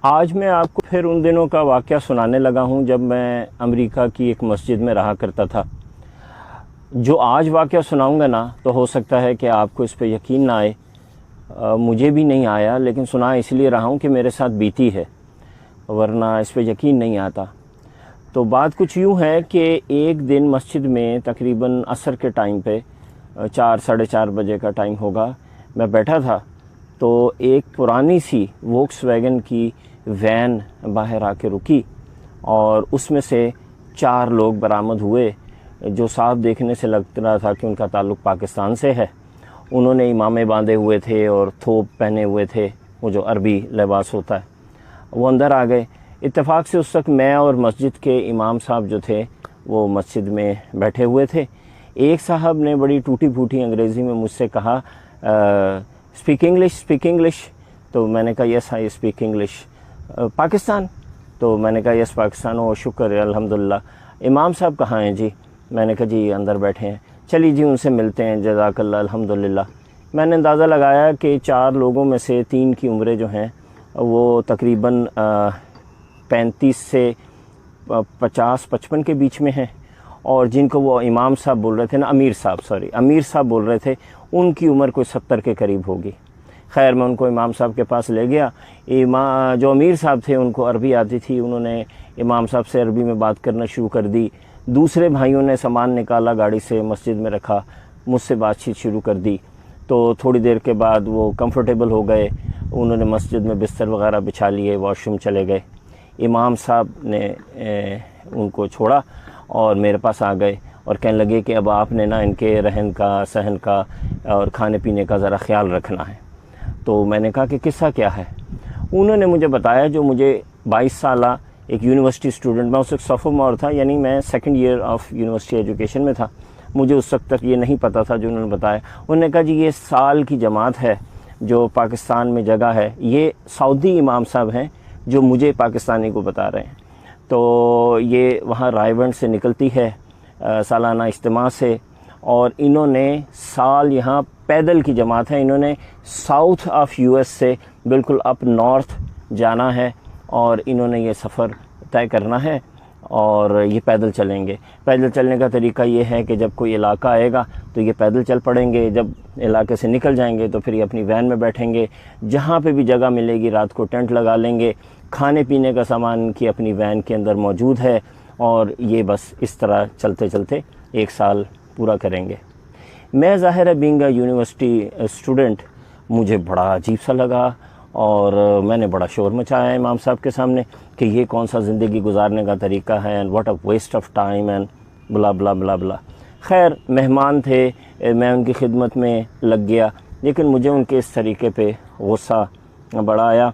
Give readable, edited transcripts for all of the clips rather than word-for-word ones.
आज मैं आपको फिर उन दिनों का वाक़या सुनाने लगा हूँ जब मैं अमेरिका की एक मस्जिद में रहा करता था। जो आज वाक़या सुनाऊँगा ना, तो हो सकता है कि आपको इस पे यकीन ना आए। मुझे भी नहीं आया, लेकिन सुना इसलिए रहा हूँ कि मेरे साथ बीती है, वरना इस पे यकीन नहीं आता। तो बात कुछ यूँ है कि एक दिन मस्जिद में तकरीबन असर के टाइम पे 4 साढ़े 4 बजे का टाइम होगा, मैं बैठा था। तो एक पुरानी सी वोक्सवैगन की वैन बाहर आके रुकी और उसमें से 4 लोग बरामद हुए, जो साफ देखने से लग रहा था कि उनका ताल्लुक़ पाकिस्तान से है। उन्होंने इमामे बांधे हुए थे और थोप पहने हुए थे, वो जो अरबी लिबास होता है। वो अंदर आ गए। इत्तेफाक से उस वक्त मैं और मस्जिद के इमाम साहब जो थे वो मस्जिद में बैठे हुए थे। एक साहब ने बड़ी टूटी फूटी अंग्रेज़ी में मुझसे कहा, स्पीक इंग्लिश। तो मैंने कहा yes I speak English. Pakistan? तो मैंने कहा यस पाकिस्तान। ओ शुक्र है, अल्हम्दुलिल्लाह। इमाम साहब कहाँ हैं जी? मैंने कहा जी अंदर बैठे हैं। चलिए जी उनसे मिलते हैं, जज़ाकल्लाह, अल्हम्दुलिल्लाह। मैंने अंदाज़ा लगाया कि 4 लोगों में से 3 की उम्रें जो हैं वो तकरीबन 35 से 50-55 के बीच में हैं, और जिनको वो इमाम साहब बोल रहे थे ना, अमीर साहब बोल रहे थे, उनकी उम्र कोई 70 के करीब होगी। खैर मैं उनको इमाम साहब के पास ले गया। जो अमीर साहब थे उनको अरबी आती थी, उन्होंने इमाम साहब से अरबी में बात करना शुरू कर दी। दूसरे भाइयों ने सामान निकाला, गाड़ी से मस्जिद में रखा, मुझसे बातचीत शुरू कर दी। तो थोड़ी देर के बाद वो कंफर्टेबल हो गए, उन्होंने मस्जिद में बिस्तर वगैरह बिछा लिए, वॉशरूम चले गए। इमाम साहब ने उनको छोड़ा और मेरे पास आ गए और कहने लगे कि अब आपने ना इनके रहन का, सहन का और खाने पीने का ज़रा ख्याल रखना है। तो मैंने कहा कि किस्सा क्या है? उन्होंने मुझे बताया, जो मुझे 22 साला एक यूनिवर्सिटी स्टूडेंट, मैं उस वक्त सोफोमोर था, यानी मैं 2nd year of university education में था। मुझे उस वक्त तक ये नहीं पता था जो उन्होंने बताया। उन्होंने कहा जी ये साल की जमात है जो पाकिस्तान में जगह है, ये सऊदी इमाम साहब हैं जो मुझे पाकिस्तानी को बता रहे हैं। तो ये वहाँ रायवंड से निकलती है सालाना इज्तिमा से, और इन्होंने साल यहाँ पैदल की जमात है, इन्होंने साउथ ऑफ यूएस से बिल्कुल अप नॉर्थ जाना है और इन्होंने ये सफ़र तय करना है और ये पैदल चलेंगे। पैदल चलने का तरीका ये है कि जब कोई इलाका आएगा तो ये पैदल चल पड़ेंगे, जब इलाके से निकल जाएंगे तो फिर ये अपनी वैन में बैठेंगे, जहाँ पे भी जगह मिलेगी रात को टेंट लगा लेंगे। खाने पीने का सामान की अपनी वैन के अंदर मौजूद है, और ये बस इस तरह चलते चलते 1 साल पूरा करेंगे। मैं ज़ाहिर है बीइंग अ यूनिवर्सिटी स्टूडेंट, मुझे बड़ा अजीब सा लगा और मैंने बड़ा शोर मचाया इमाम साहब के सामने कि ये कौन सा ज़िंदगी गुजारने का तरीका है, and what a waste of time and blah blah blah blah. खैर मेहमान थे, मैं उनकी खिदमत में लग गया, लेकिन मुझे उनके इस तरीके पे गुस्सा बड़ा आया।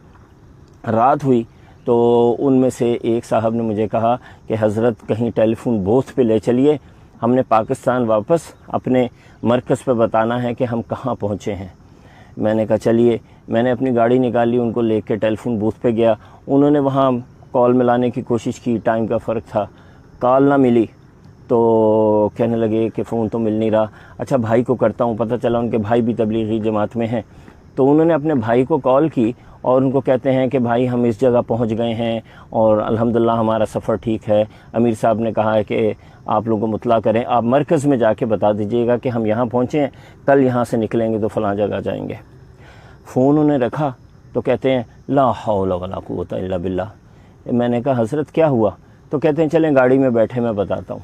रात हुई तो उनमें से एक साहब ने मुझे कहा कि हज़रत कहीं टेलीफोन बूथ पे ले चलिए, हमने पाकिस्तान वापस अपने मरकज़ पे बताना है कि हम कहाँ पहुँचे हैं। मैंने कहा चलिए। मैंने अपनी गाड़ी निकाली, उनको लेके टेलीफोन बूथ पे गया। उन्होंने वहाँ कॉल मिलाने की कोशिश की, टाइम का फ़र्क था, कॉल ना मिली। तो कहने लगे कि फ़ोन तो मिल नहीं रहा। अच्छा भाई को करता हूँ, पता चला उनके भाई भी तबलीगी जमात में हैं। तो उन्होंने अपने भाई को कॉल की और उनको कहते हैं कि भाई हम इस जगह पहुंच गए हैं और अल्हम्दुलिल्लाह हमारा सफ़र ठीक है। अमीर साहब ने कहा है कि आप लोगों को मुतला करें, आप मरकज़ में जाके बता दीजिएगा कि हम यहाँ पहुँचे हैं, कल यहाँ से निकलेंगे तो फ़लाँ जगह जाएंगे। फ़ोन उन्हें रखा तो कहते हैं ला हौला वला कुव्वता इल्ला बिल्लाह। मैंने कहा हज़रत क्या हुआ? तो कहते हैं चलें गाड़ी में बैठे, मैं बताता हूँ।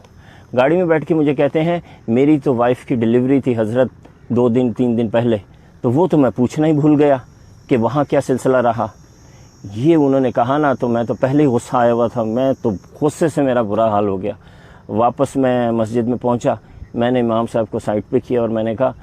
गाड़ी में बैठ के मुझे कहते हैं मेरी तो वाइफ़ की डिलीवरी थी हज़रत 2-3 दिन पहले, तो वो तो मैं पूछना ही भूल गया कि वहाँ क्या सिलसिला रहा। ये उन्होंने कहा ना, तो मैं तो पहले ही गुस्सा आया हुआ था, मैं तो गुस्से से मेरा बुरा हाल हो गया। वापस मैं मस्जिद में पहुँचा, मैंने इमाम साहब को साइड पे किया और मैंने कहा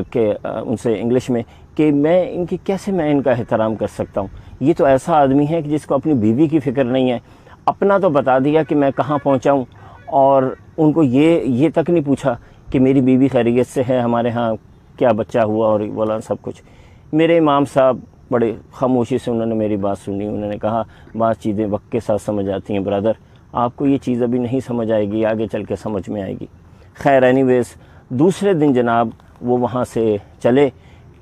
कि उनसे इंग्लिश में कि मैं इनका एहतराम कर सकता हूँ। ये तो ऐसा आदमी है कि जिसको अपनी बीवी की फ़िक्र नहीं है। अपना तो बता दिया कि मैं कहाँ पहुँचा हूँ, और उनको ये तक नहीं पूछा कि मेरी बीवी खैरियत से है, हमारे यहाँ क्या बच्चा हुआ और बोला सब कुछ। मेरे इमाम साहब बड़े खामोशी से उन्होंने मेरी बात सुनी। उन्होंने कहा बात चीज़ें वक्त के साथ समझ आती हैं ब्रदर, आपको ये चीज़ अभी नहीं समझ आएगी, आगे चल के समझ में आएगी। खैर एनीवेज़ दूसरे दिन जनाब वो वहाँ से चले,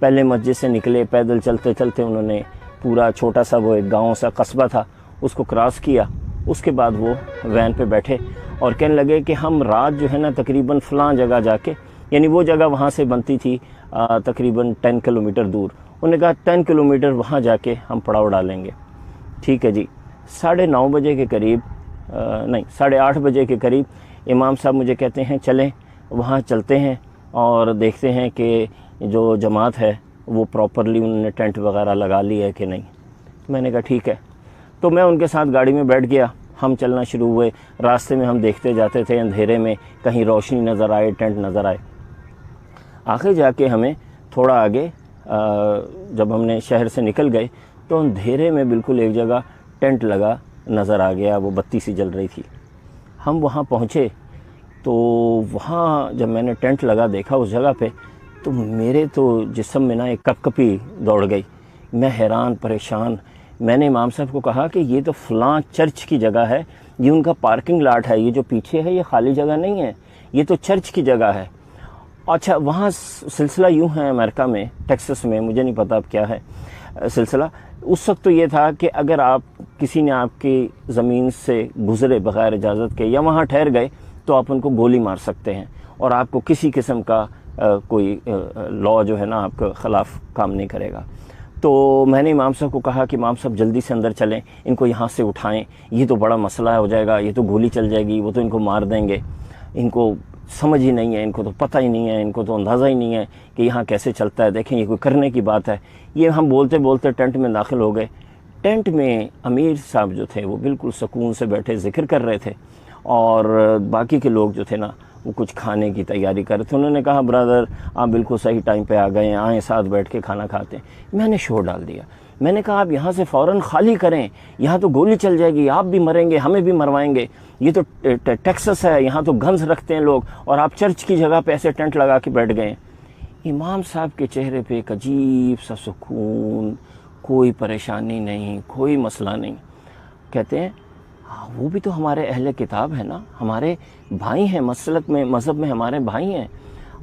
पहले मस्जिद से निकले, पैदल चलते चलते उन्होंने पूरा छोटा सा वो एक गांव सा कस्बा था, उसको क्रॉस किया। उसके बाद वो वैन पे बैठे और कहने लगे कि हम रात जो है ना तकरीबन फ़लाँ जगह जाके, यानी वो जगह वहाँ से बनती थी तकरीबन 10 किलोमीटर दूर। उन्होंने कहा 10 किलोमीटर वहाँ जाके हम पड़ाव डालेंगे। ठीक है जी। 9:30 बजे के करीब, नहीं 8:30 बजे के करीब इमाम साहब मुझे कहते हैं चलें वहाँ चलते हैं और देखते हैं कि जो जमात है वो प्रॉपरली उन्होंने टेंट वगैरह लगा ली है कि नहीं। मैंने कहा ठीक है। तो मैं उनके साथ गाड़ी में बैठ गया, हम चलना शुरू हुए। रास्ते में हम देखते जाते थे, अंधेरे में कहीं रोशनी नज़र आए, टेंट नज़र आए। आखिर जाके हमें थोड़ा आगे जब हमने शहर से निकल गए तो अंधेरे में बिल्कुल एक जगह टेंट लगा नज़र आ गया, वो बत्ती सी जल रही थी। हम वहाँ पहुँचे तो वहाँ जब मैंने टेंट लगा देखा उस जगह पे, तो मेरे तो जिस्म में ना एक कपकपी दौड़ गई। मैं हैरान परेशान। मैंने इमाम साहब को कहा कि ये तो फ़लाँ चर्च की जगह है, ये उनका पार्किंग लॉट है, ये जो पीछे है ये खाली जगह नहीं है, ये तो चर्च की जगह है। अच्छा, वहाँ सिलसिला यूँ है अमेरिका में, टेक्सास में, मुझे नहीं पता अब क्या है सिलसिला। उस वक्त तो ये था कि अगर आप किसी ने आपकी ज़मीन से गुज़रे बग़ैर इजाज़त के या वहाँ ठहर गए तो आप उनको गोली मार सकते हैं और आपको किसी किस्म का कोई लॉ जो है ना आपके ख़िलाफ़ काम नहीं करेगा। तो मैंने इमाम साहब को कहा कि इमाम साहब जल्दी से अंदर चलें, इनको यहाँ से उठाएं, ये तो बड़ा मसला हो जाएगा, ये तो गोली चल जाएगी, वो तो इनको मार देंगे, इनको समझ ही नहीं है, इनको तो पता ही नहीं है, इनको तो अंदाज़ा ही नहीं है कि यहाँ कैसे चलता है, देखें ये कोई करने की बात है। ये हम बोलते बोलते टेंट में दाखिल हो गए। टेंट में अमीर साहब जो थे वो बिल्कुल सुकून से बैठे ज़िक्र कर रहे थे और बाकी के लोग जो थे ना वो कुछ खाने की तैयारी कर रहे थे। उन्होंने कहा ब्रदर आप बिल्कुल सही टाइम पे आ गए हैं, आएँ साथ बैठ के खाना खाते हैं। मैंने शोर डाल दिया। मैंने कहा आप यहाँ से फ़ौरन खाली करें, यहाँ तो गोली चल जाएगी, आप भी मरेंगे, हमें भी मरवाएंगे, ये तो टेक्सास है, यहाँ तो गन्स रखते हैं लोग और आप चर्च की जगह पे ऐसे टेंट लगा के बैठ गए। इमाम साहब के चेहरे पे एक अजीब सा सुकून, कोई परेशानी नहीं, कोई मसला नहीं। कहते हैं हाँ वो भी तो हमारे अहले किताब है ना, हमारे भाई हैं, मसलक में मज़हब में हमारे भाई हैं,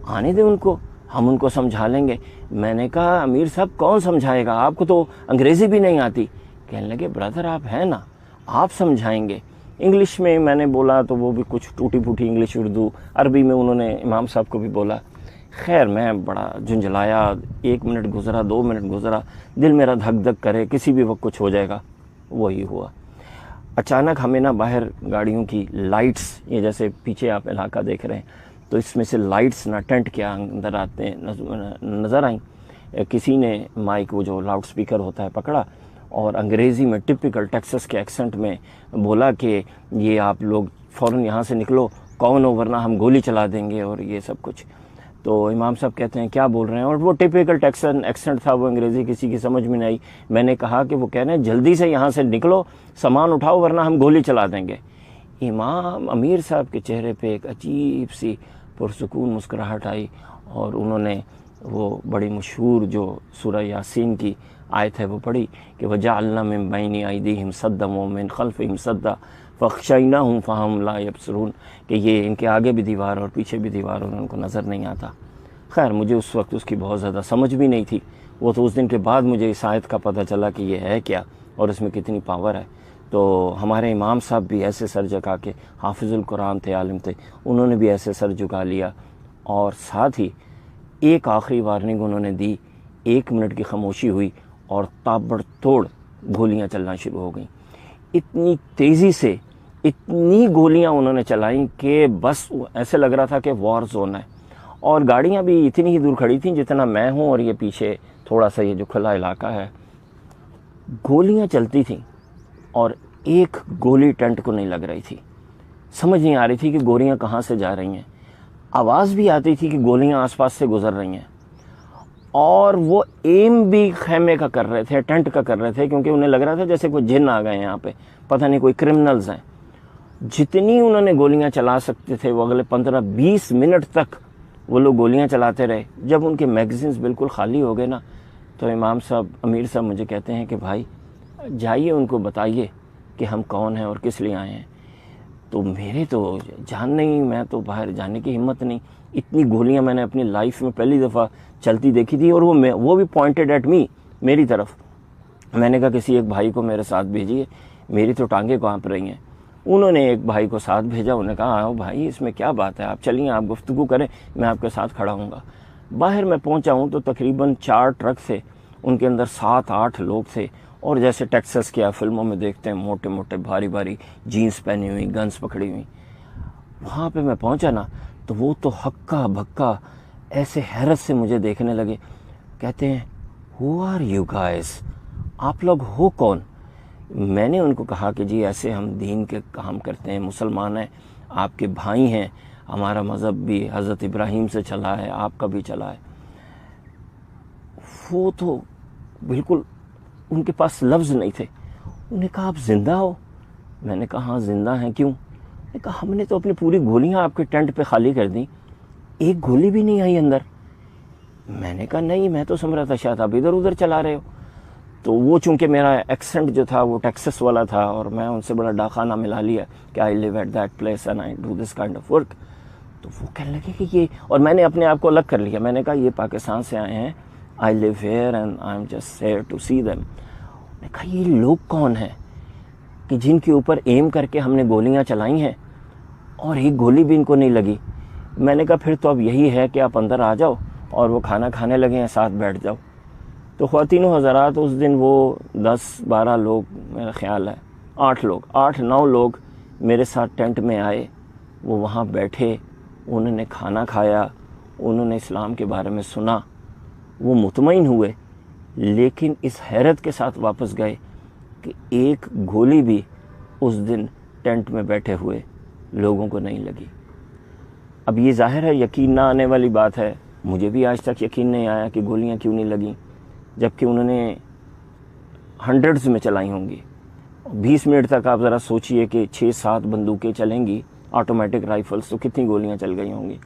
आने दें उनको, हम उनको समझा लेंगे। मैंने कहा अमीर साहब कौन समझाएगा, आपको तो अंग्रेज़ी भी नहीं आती। कहने लगे ब्रदर आप हैं ना, आप समझाएंगे। इंग्लिश में मैंने बोला तो वो भी कुछ टूटी फूटी इंग्लिश, उर्दू, अरबी में उन्होंने इमाम साहब को भी बोला। खैर मैं बड़ा झुंझलाया। 1 मिनट गुजरा, 2 मिनट गुजरा, दिल मेरा धक धक करे किसी भी वक्त कुछ हो जाएगा। वही हुआ। अचानक हमें ना बाहर गाड़ियों की लाइट्स, ये जैसे पीछे आप इलाका देख रहे हैं तो इसमें से लाइट्स ना टेंट के अंदर आते नज़र आई। किसी ने माइक, वो जो लाउड स्पीकर होता है, पकड़ा और अंग्रेज़ी में टिपिकल टेक्सास के एक्सेंट में बोला कि ये आप लोग फ़ौरन यहाँ से निकलो, कौन हो वरना हम गोली चला देंगे और ये सब कुछ। तो इमाम साहब कहते हैं क्या बोल रहे हैं, और वो टिपिकल टेक्सन एक्सेंट था, वो अंग्रेज़ी किसी की समझ में नहीं आई। मैंने कहा कि वो कह रहे हैं जल्दी से यहाँ से निकलो, सामान उठाओ वरना हम गोली चला देंगे। इमाम अमीर साहब के चेहरे पे एक अजीब सी पुरसुकून मुस्कुराहट आई और उन्होंने वो बड़ी मशहूर जो सूरह यासीन की आयत है वो पढ़ी कि वजअलना मिन बैनि अयदीहिम सद्दन व मिन खल्फिहिम सद्दन फ़अग़शयनाहुम फ़हुम ला यबसरून, कि ये इनके आगे भी दीवार और पीछे भी दीवार और उनको नज़र नहीं आता। खैर मुझे उस वक्त उसकी बहुत ज़्यादा समझ भी नहीं थी। वो तो उस दिन के बाद मुझे इस आयत का पता चला कि ये है क्या और इसमें कितनी पावर है। तो हमारे इमाम साहब भी ऐसे सर झुका के, हाफिज़ुल कुरान थे, आलिम थे, उन्होंने भी ऐसे सर झुका लिया और साथ ही एक आखिरी वार्निंग उन्होंने दी। 1 मिनट की खामोशी हुई और ताबड़तोड़ गोलियां चलना शुरू हो गई। इतनी तेज़ी से इतनी गोलियां उन्होंने चलाई कि बस ऐसे लग रहा था कि वॉर जोन है। और गाड़ियां भी इतनी ही दूर खड़ी थीं जितना मैं हूं और ये पीछे थोड़ा सा ये जो खुला इलाका है। गोलियां चलती थीं और एक गोली टेंट को नहीं लग रही थी। समझ नहीं आ रही थी कि गोलियां कहाँ से जा रही हैं। आवाज़ भी आती थी कि गोलियां आसपास से गुजर रही हैं और वो एम भी खैमे का कर रहे थे, टेंट का कर रहे थे, क्योंकि उन्हें लग रहा था जैसे कोई जिन आ गए यहाँ पे, पता नहीं कोई क्रिमिनल्स हैं। जितनी उन्होंने गोलियां चला सकते थे वो अगले 15-20 मिनट तक वो लोग गोलियां चलाते रहे। जब उनके मैगजीन्स बिल्कुल खाली हो गए ना तो इमाम साहब, अमीर साहब मुझे कहते हैं कि भाई जाइए उनको बताइए कि हम कौन हैं और किस लिए आए हैं। तो मेरे तो जान नहीं, मैं तो बाहर जाने की हिम्मत नहीं। इतनी गोलियां मैंने अपनी लाइफ में पहली दफ़ा चलती देखी थी और वो भी पॉइंटेड एट मी, मेरी तरफ। मैंने कहा किसी एक भाई को मेरे साथ भेजिए, मेरी तो टांगें कांप रही हैं। उन्होंने एक भाई को साथ भेजा, उन्होंने कहा आओ भाई इसमें क्या बात है, आप चलिए आप गुफ्तगू करें, मैं आपके साथ खड़ा हूँगा। बाहर मैं पहुँचा हूँ तो तकरीबन 4 ट्रक थे, उनके अंदर 7-8 लोग थे, और जैसे टेक्सास के आप फिल्मों में देखते हैं मोटे मोटे भारी भारी जीन्स पहनी हुई, गन्स पकड़ी हुई। वहाँ पे मैं पहुँचा ना तो वो तो हक्का भक्का ऐसे हैरत से मुझे देखने लगे। कहते हैं हु आर यू गाइस, आप लोग हो कौन? मैंने उनको कहा कि जी ऐसे हम दीन के काम करते हैं, मुसलमान हैं, आपके भाई हैं, हमारा मज़हब भी हज़रत इब्राहीम से चला है, आपका भी चला है। वो तो बिल्कुल उनके पास लफ्ज़ नहीं थे। उन्होंने कहा आप ज़िंदा हो? मैंने कहा हाँ ज़िंदा हैं, क्यों? मैंने कहा हमने तो अपनी पूरी गोलियां आपके टेंट पे खाली कर दी, एक गोली भी नहीं आई अंदर। मैंने कहा नहीं, मैं तो समझ रहा था शायद आप इधर उधर चला रहे हो। तो वो चूंकि मेरा एक्सेंट जो था वो टेक्सास वाला था और मैं उनसे बड़ा डाखाना मिला लिया कि I live at that place and I do this kind of work. तो वो कहने लगे कि ये, और मैंने अपने आप को अलग कर लिया। मैंने कहा ये पाकिस्तान से आए हैं, I live here and I am just here to see them. मैंने कहा ये लोग कौन हैं कि जिनके ऊपर एम करके हमने गोलियां चलाई हैं और एक गोली भी इनको नहीं लगी? मैंने कहा फिर तो अब यही है कि आप अंदर आ जाओ और वो खाना खाने लगे हैं, साथ बैठ जाओ। तो ख़वातीनो हज़रात उस दिन वो 10-12 लोग, मेरा ख्याल है 8-9 लोग मेरे साथ टेंट में आए। वो वहाँ बैठे, उन्होंने खाना खाया, उन्होंने इस्लाम के बारे में सुना, वो मुतमईन हुए, लेकिन इस हैरत के साथ वापस गए कि एक गोली भी उस दिन टेंट में बैठे हुए लोगों को नहीं लगी। अब ये ज़ाहिर है यकीन ना आने वाली बात है, मुझे भी आज तक यकीन नहीं आया कि गोलियां क्यों नहीं लगी, जबकि उन्होंने हंड्रेड्स में चलाई होंगी। 20 मिनट तक आप ज़रा सोचिए कि 6-7 बंदूकें चलेंगी ऑटोमेटिक राइफल्स, तो कितनी गोलियां चल गई होंगी।